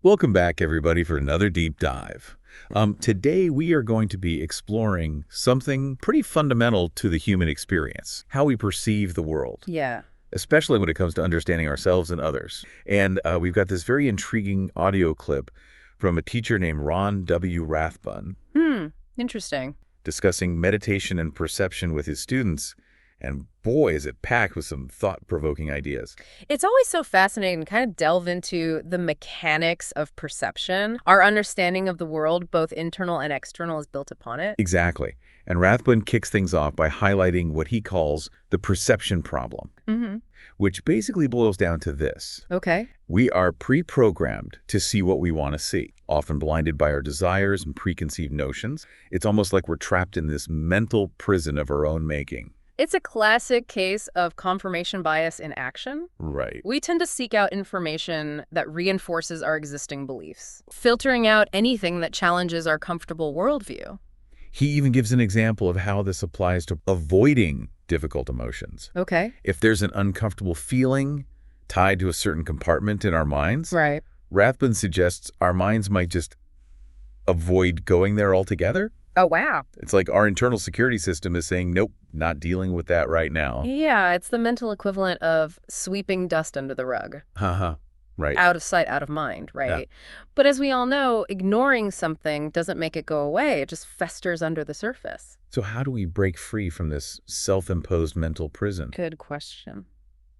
Welcome back, everybody, for another deep dive. Today, we are going to be exploring something pretty fundamental to the human experience, how we perceive the world. Yeah. Especially when it comes to understanding ourselves and others. And we've got this very intriguing audio clip from a teacher named Ron W Rathbun. Interesting. Discussing meditation and perception with his students. And boy, is it packed with some thought-provoking ideas. It's always so fascinating to kind of delve into the mechanics of perception. Our understanding of the world, both internal and external, is built upon it. Exactly. And Rathbun kicks things off by highlighting what he calls the perception problem, which basically boils down to this. Okay. We are pre-programmed to see what we want to see, often blinded by our desires and preconceived notions. It's almost like we're trapped in this mental prison of our own making. It's a classic case of confirmation bias in action. Right. We tend to seek out information that reinforces our existing beliefs, filtering out anything that challenges our comfortable worldview. He even gives an example of how this applies to avoiding difficult emotions. Okay. If there's an uncomfortable feeling tied to a certain compartment in our minds, Right. Rathbun suggests our minds might just avoid going there altogether. Oh, wow. It's like our internal security system is saying, nope, not dealing with that right now. Yeah, it's the mental equivalent of sweeping dust under the rug. Right. Out of sight, out of mind, right? Yeah. But as we all know, ignoring something doesn't make it go away. It just festers under the surface. So how do we break free from this self-imposed mental prison? Good question.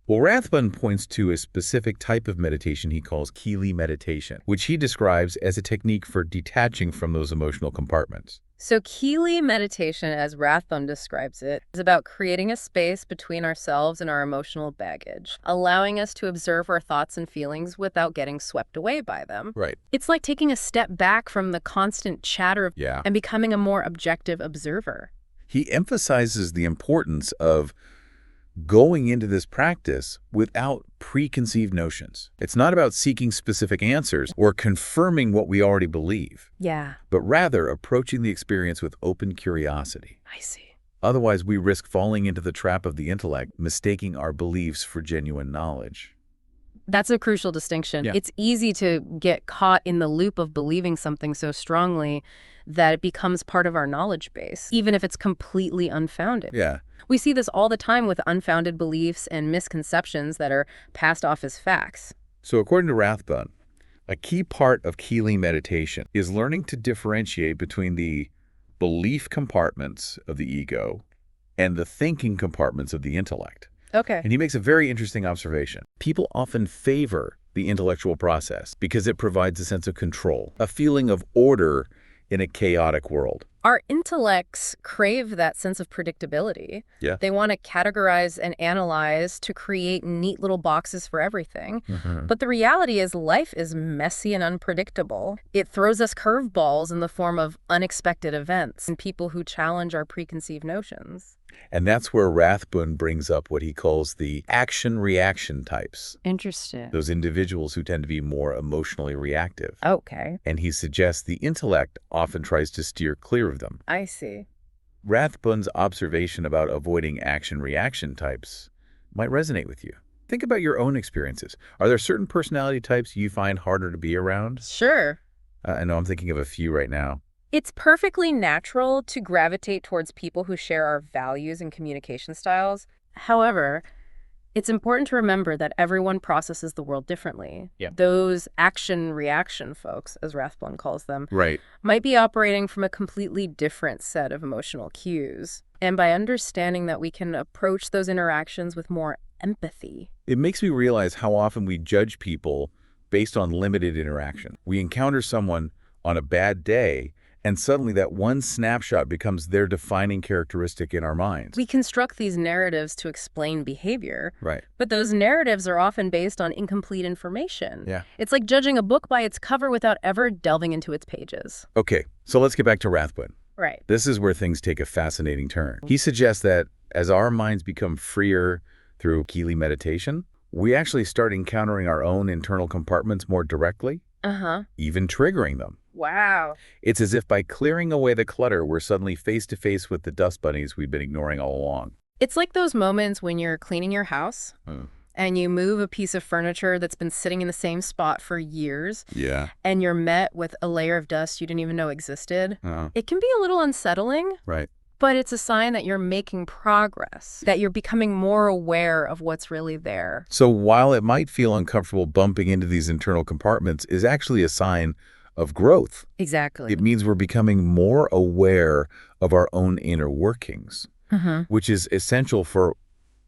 Well, Rathbun points to a specific type of meditation he calls Kelee Meditation, which he describes as a technique for detaching from those emotional compartments. So Kelee Meditation, as Rathbun describes it, is about creating a space between ourselves and our emotional baggage, allowing us to observe our thoughts and feelings without getting swept away by them. Right. It's like taking a step back from the constant chatter and becoming a more objective observer. He emphasizes the importance of going into this practice without preconceived notions. It's not about seeking specific answers or confirming what we already believe, Yeah. but rather approaching the experience with open curiosity. I see. Otherwise, we risk falling into the trap of the intellect, mistaking our beliefs for genuine knowledge. That's a crucial distinction. Yeah. It's easy to get caught in the loop of believing something so strongly that it becomes part of our knowledge base, even if it's completely unfounded. Yeah. We see this all the time with unfounded beliefs and misconceptions that are passed off as facts. So according to Rathbun, a key part of Kelee meditation is learning to differentiate between the belief compartments of the ego and the thinking compartments of the intellect. Okay. And he makes a very interesting observation. People often favor the intellectual process because it provides a sense of control, a feeling of order in a chaotic world. Our intellects crave that sense of predictability. Yeah. They want to categorize and analyze to create neat little boxes for everything. But the reality is life is messy and unpredictable. It throws us curveballs in the form of unexpected events and people who challenge our preconceived notions. And that's where Rathbun brings up what he calls the action-reaction types. Interesting. Those individuals who tend to be more emotionally reactive. Okay. And he suggests the intellect often tries to steer clear of them. I see. Rathbun's observation about avoiding action-reaction types might resonate with you. Think about your own experiences. Are there certain personality types you find harder to be around? Sure. I know I'm thinking of a few right now. It's perfectly natural to gravitate towards people who share our values and communication styles. However, it's important to remember that everyone processes the world differently. Yeah. Those action-reaction folks, as Rathbun calls them, Right. might be operating from a completely different set of emotional cues. And by understanding that we can approach those interactions with more empathy. It makes me realize how often we judge people based on limited interaction. We encounter someone on a bad day, and suddenly that one snapshot becomes their defining characteristic in our minds. We construct these narratives to explain behavior, Right. but those narratives are often based on incomplete information. Yeah. It's like judging a book by its cover without ever delving into its pages. Okay, so let's get back to Rathbun. Right. This is where things take a fascinating turn. He suggests that as our minds become freer through Kelee meditation, we actually start encountering our own internal compartments more directly, even triggering them. Wow. It's as if by clearing away the clutter, we're suddenly face-to-face with the dust bunnies we've been ignoring all along. It's like those moments when you're cleaning your house and you move a piece of furniture that's been sitting in the same spot for years, Yeah. and you're met with a layer of dust you didn't even know existed, Uh, it can be a little unsettling, right. but it's a sign that you're making progress, that you're becoming more aware of what's really there. So while it might feel uncomfortable, bumping into these internal compartments is actually a sign of growth. Exactly. It means we're becoming more aware of our own inner workings, which is essential for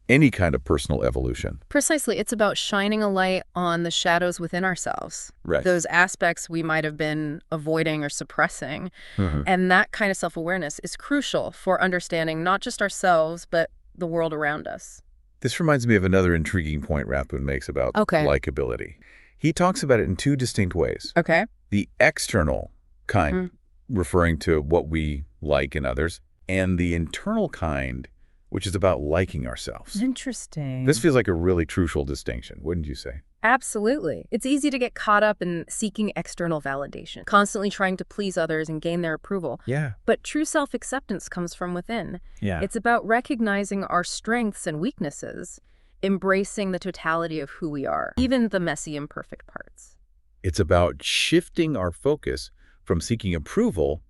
any kind of personal evolution. Precisely. It's about shining a light on the shadows within ourselves. Right. Those aspects we might have been avoiding or suppressing. And that kind of self-awareness is crucial for understanding not just ourselves, but the world around us. This reminds me of another intriguing point Rathbun makes about likability. He talks about it in two distinct ways. Okay. The external kind, referring to what we like in others, and the internal kind, which is about liking ourselves. Interesting. This feels like a really crucial distinction, wouldn't you say? Absolutely. It's easy to get caught up in seeking external validation, constantly trying to please others and gain their approval. Yeah. But true self-acceptance comes from within. Yeah. It's about recognizing our strengths and weaknesses, embracing the totality of who we are, even the messy, imperfect parts. It's about shifting our focus from seeking approval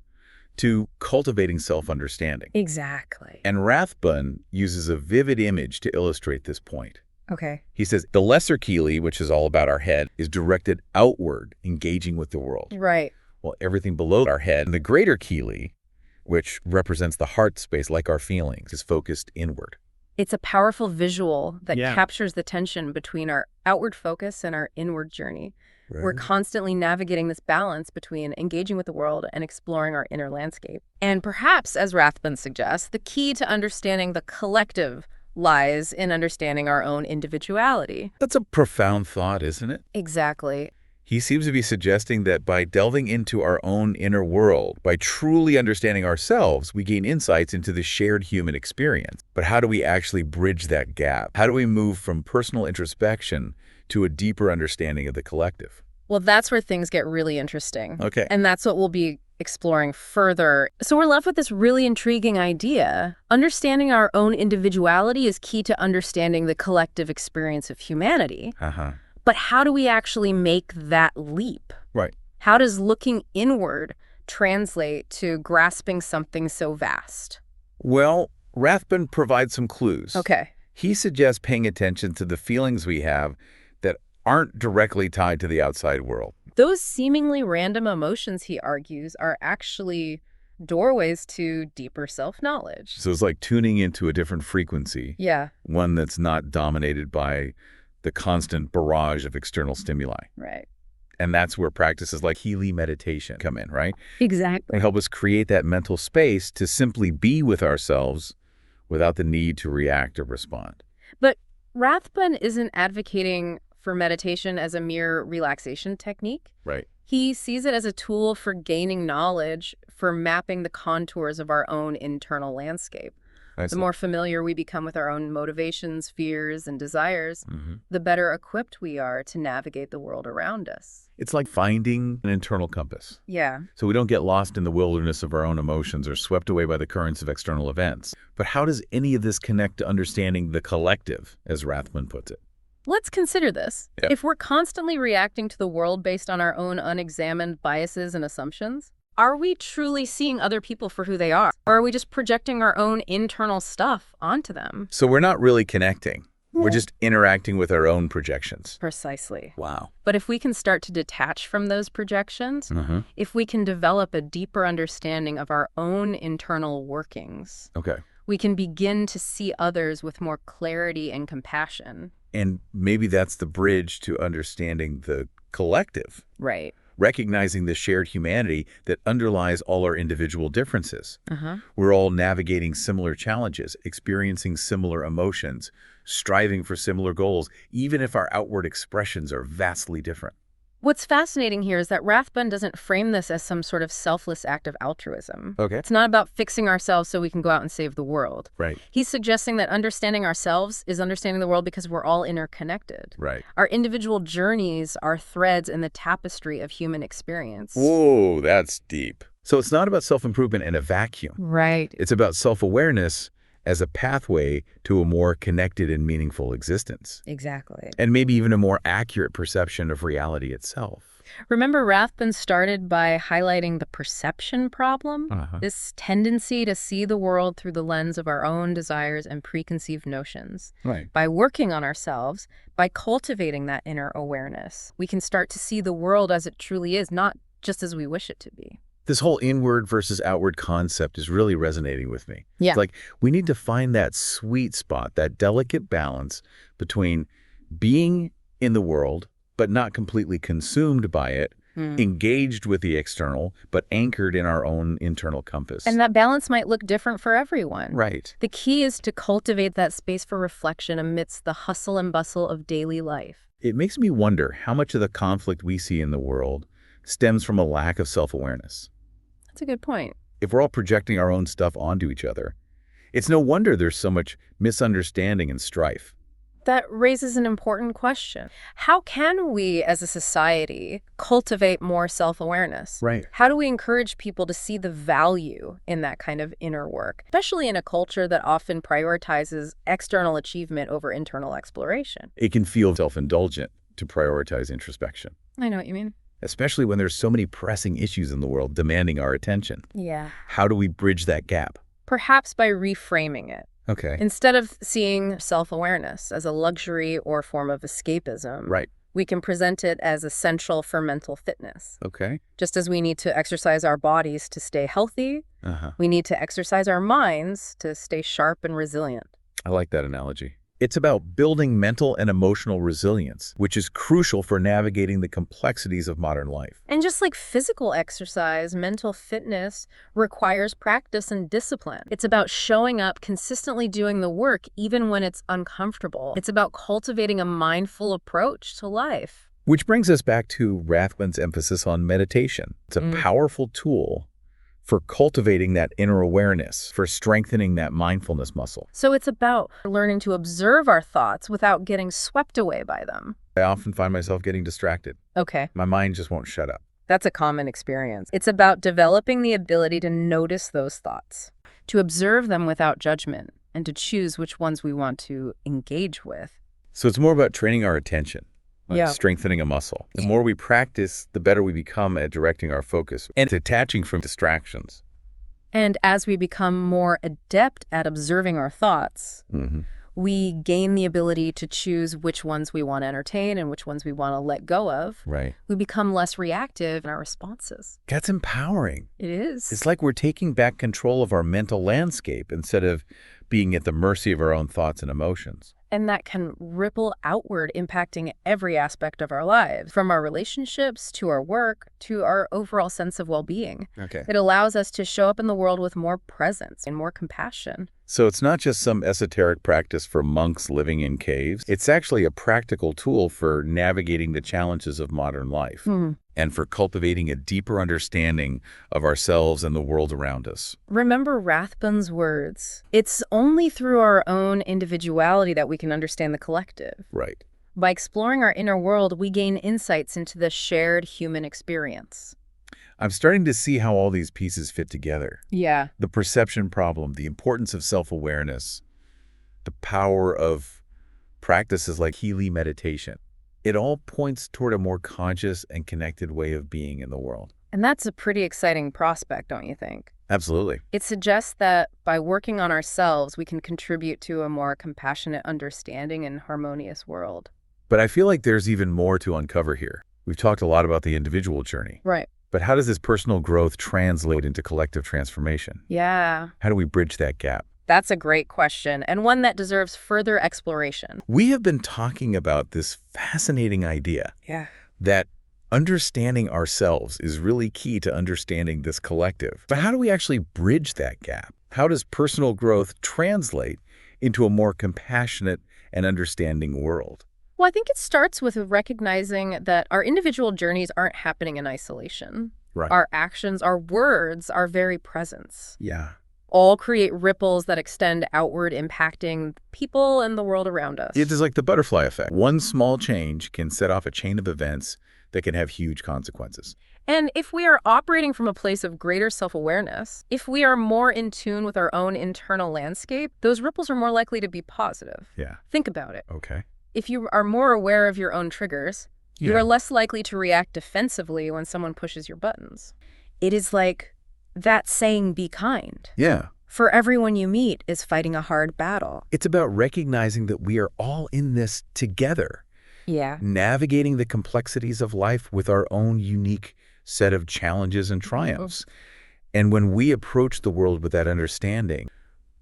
to cultivating self-understanding. Exactly. And Rathbun uses a vivid image to illustrate this point. Okay. He says, the lesser Kelee, which is all about our head, is directed outward, engaging with the world. Right. While everything below our head, and the greater Kelee, which represents the heart space like our feelings, is focused inward. It's a powerful visual that captures the tension between our outward focus and our inward journey. Right. We're constantly navigating this balance between engaging with the world and exploring our inner landscape. And perhaps, as Rathbun suggests, the key to understanding the collective lies in understanding our own individuality. That's a profound thought, isn't it? Exactly. He seems to be suggesting that by delving into our own inner world, by truly understanding ourselves, we gain insights into the shared human experience. But how do we actually bridge that gap? How do we move from personal introspection to a deeper understanding of the collective? Well, that's where things get really interesting. Okay. And that's what we'll be exploring further. So we're left with this really intriguing idea. Understanding our own individuality is key to understanding the collective experience of humanity. But how do we actually make that leap? Right. How does looking inward translate to grasping something so vast? Well, Rathbun provides some clues. Okay. He suggests paying attention to the feelings we have that aren't directly tied to the outside world. Those seemingly random emotions, he argues, are actually doorways to deeper self-knowledge. So it's like tuning into a different frequency. Yeah. One that's not dominated by the constant barrage of external stimuli. Right. And that's where practices like Kelee Meditation come in, right? Exactly. They help us create that mental space to simply be with ourselves without the need to react or respond. But Rathbun isn't advocating for meditation as a mere relaxation technique. Right. He sees it as a tool for gaining knowledge, for mapping the contours of our own internal landscape. The more familiar we become with our own motivations, fears, and desires, the better equipped we are to navigate the world around us. It's like finding an internal compass. Yeah. So we don't get lost in the wilderness of our own emotions or swept away by the currents of external events. But how does any of this connect to understanding the collective, as Rathbun puts it? Let's consider this. Yep. If we're constantly reacting to the world based on our own unexamined biases and assumptions, are we truly seeing other people for who they are? Or are we just projecting our own internal stuff onto them? So we're not really connecting. We're just interacting with our own projections. Precisely. Wow. But if we can start to detach from those projections, if we can develop a deeper understanding of our own internal workings, we can begin to see others with more clarity and compassion. And maybe that's the bridge to understanding the collective. Right. Recognizing the shared humanity that underlies all our individual differences. We're all navigating similar challenges, experiencing similar emotions, striving for similar goals, even if our outward expressions are vastly different. What's fascinating here is that Rathbun doesn't frame this as some sort of selfless act of altruism. It's not about fixing ourselves so we can go out and save the world. Right. He's suggesting that understanding ourselves is understanding the world because we're all interconnected. Right. Our individual journeys are threads in the tapestry of human experience. Whoa, that's deep. So it's not about self-improvement in a vacuum. Right. It's about self-awareness as a pathway to a more connected and meaningful existence. Exactly. And maybe even a more accurate perception of reality itself. Remember, Rathbun started by highlighting the perception problem, this tendency to see the world through the lens of our own desires and preconceived notions. Right. By working on ourselves, by cultivating that inner awareness, we can start to see the world as it truly is, not just as we wish it to be. This whole inward versus outward concept is really resonating with me. Yeah. It's like we need to find that sweet spot, that delicate balance between being in the world, but not completely consumed by it, engaged with the external, but anchored in our own internal compass. And that balance might look different for everyone. Right. The key is to cultivate that space for reflection amidst the hustle and bustle of daily life. It makes me wonder how much of the conflict we see in the world stems from a lack of self-awareness. That's a good point. If we're all projecting our own stuff onto each other, it's no wonder there's so much misunderstanding and strife. That raises an important question. How can we, as a society, cultivate more self-awareness? Right. How do we encourage people to see the value in that kind of inner work, especially in a culture that often prioritizes external achievement over internal exploration? It can feel self-indulgent to prioritize introspection, I know what you mean. especially when there's so many pressing issues in the world demanding our attention. Yeah. How do we bridge that gap? Perhaps by reframing it. Okay. Instead of seeing self-awareness as a luxury or form of escapism, Right. we can present it as essential for mental fitness. Okay. Just as we need to exercise our bodies to stay healthy, we need to exercise our minds to stay sharp and resilient. I like that analogy. It's about building mental and emotional resilience, which is crucial for navigating the complexities of modern life. And just like physical exercise, mental fitness requires practice and discipline. It's about showing up, consistently doing the work, even when it's uncomfortable. It's about cultivating a mindful approach to life. Which brings us back to Rathbun's emphasis on meditation. It's a powerful tool for cultivating that inner awareness, for strengthening that mindfulness muscle. So it's about learning to observe our thoughts without getting swept away by them. I often find myself getting distracted. Okay. My mind just won't shut up. That's a common experience. It's about developing the ability to notice those thoughts, to observe them without judgment, and to choose which ones we want to engage with. So it's more about training our attention, Yeah. strengthening a muscle. The more we practice, the better we become at directing our focus and detaching from distractions. And as we become more adept at observing our thoughts, we gain the ability to choose which ones we want to entertain and which ones we want to let go of. Right. We become less reactive in our responses. That's empowering. It is. It's like we're taking back control of our mental landscape instead of being at the mercy of our own thoughts and emotions. And that can ripple outward, impacting every aspect of our lives, from our relationships to our work to our overall sense of well-being. Okay. It allows us to show up in the world with more presence and more compassion. So it's not just some esoteric practice for monks living in caves. It's actually a practical tool for navigating the challenges of modern life and for cultivating a deeper understanding of ourselves and the world around us. Remember Rathbun's words. It's only through our own individuality that we can understand the collective. Right. By exploring our inner world, we gain insights into the shared human experience. I'm starting to see how all these pieces fit together. Yeah. The perception problem, the importance of self-awareness, the power of practices like Kelee Meditation. It all points toward a more conscious and connected way of being in the world. And that's a pretty exciting prospect, don't you think? Absolutely. It suggests that by working on ourselves, we can contribute to a more compassionate understanding and harmonious world. But I feel like there's even more to uncover here. We've talked a lot about the individual journey. Right. But how does this personal growth translate into collective transformation? Yeah. How do we bridge that gap? That's a great question, and one that deserves further exploration. We have been talking about this fascinating idea that understanding ourselves is really key to understanding this collective. But how do we actually bridge that gap? How does personal growth translate into a more compassionate and understanding world? Well, I think it starts with recognizing that our individual journeys aren't happening in isolation. Right. Our actions, our words, our very presence Yeah. all create ripples that extend outward, impacting people and the world around us. It is like the butterfly effect. One small change can set off a chain of events that can have huge consequences. And if we are operating from a place of greater self-awareness, if we are more in tune with our own internal landscape, those ripples are more likely to be positive. Yeah. Think about it. Okay. If you are more aware of your own triggers, you are less likely to react defensively when someone pushes your buttons. It is like that saying, be kind. Yeah. For everyone you meet is fighting a hard battle. It's about recognizing that we are all in this together. Yeah. Navigating the complexities of life with our own unique set of challenges and triumphs. And when we approach the world with that understanding,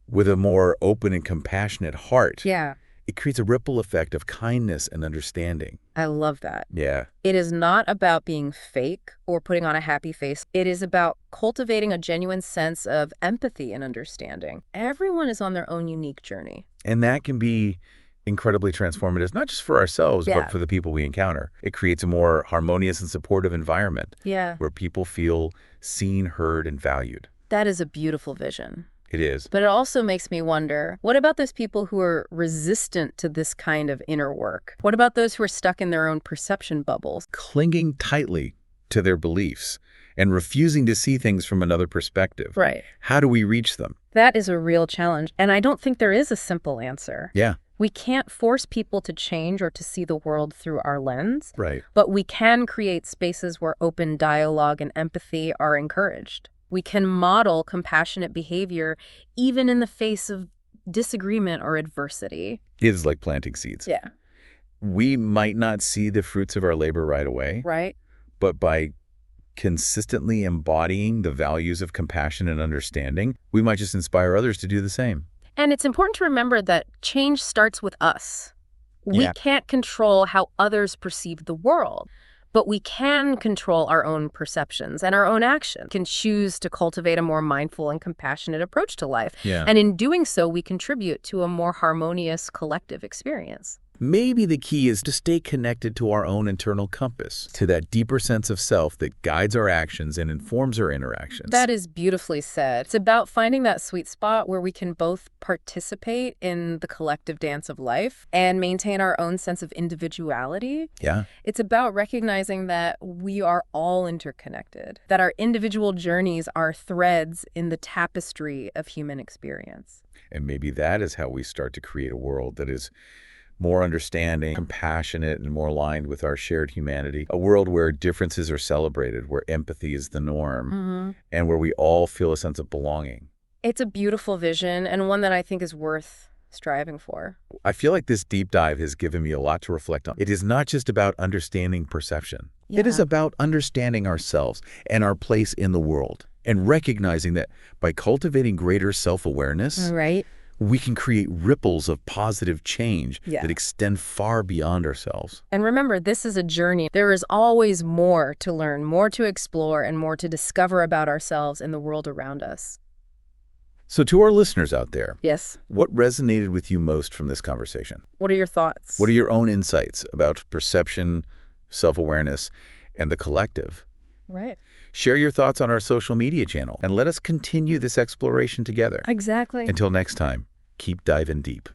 with a more open and compassionate heart, it creates a ripple effect of kindness and understanding. I love that. Yeah. It is not about being fake or putting on a happy face. It is about cultivating a genuine sense of empathy and understanding. Everyone is on their own unique journey. And that can be incredibly transformative, not just for ourselves, but for the people we encounter. It creates a more harmonious and supportive environment where people feel seen, heard, and valued. That is a beautiful vision. It is. But it also makes me wonder, what about those people who are resistant to this kind of inner work? What about those who are stuck in their own perception bubbles? Clinging tightly to their beliefs and refusing to see things from another perspective. Right. How do we reach them? That is a real challenge, and I don't think there is a simple answer. Yeah. We can't force people to change or to see the world through our lens. Right. But we can create spaces where open dialogue and empathy are encouraged. We can model compassionate behavior even in the face of disagreement or adversity. It is like planting seeds. Yeah. We might not see the fruits of our labor right away. Right. But by consistently embodying the values of compassion and understanding, we might just inspire others to do the same. And it's important to remember that change starts with us. We can't control how others perceive the world, but we can control our own perceptions and our own action. We can choose to cultivate a more mindful and compassionate approach to life. Yeah. And in doing so, we contribute to a more harmonious collective experience. Maybe the key is to stay connected to our own internal compass, to that deeper sense of self that guides our actions and informs our interactions. That is beautifully said. It's about finding that sweet spot where we can both participate in the collective dance of life and maintain our own sense of individuality. Yeah. It's about recognizing that we are all interconnected, that our individual journeys are threads in the tapestry of human experience. And maybe that is how we start to create a world that is more understanding, compassionate, and more aligned with our shared humanity. A world where differences are celebrated, where empathy is the norm, and where we all feel a sense of belonging. It's a beautiful vision and one that I think is worth striving for. I feel like this deep dive has given me a lot to reflect on. It is not just about understanding perception. It is about understanding ourselves and our place in the world, and recognizing that by cultivating greater self-awareness, we can create ripples of positive change that extend far beyond ourselves. And remember, this is a journey. There is always more to learn, more to explore, and more to discover about ourselves and the world around us. So to our listeners out there, Yes. what resonated with you most from this conversation? What are your thoughts? What are your own insights about perception, self-awareness, and the collective? Right. Share your thoughts on our social media channel and let us continue this exploration together. Exactly. Until next time, keep diving deep.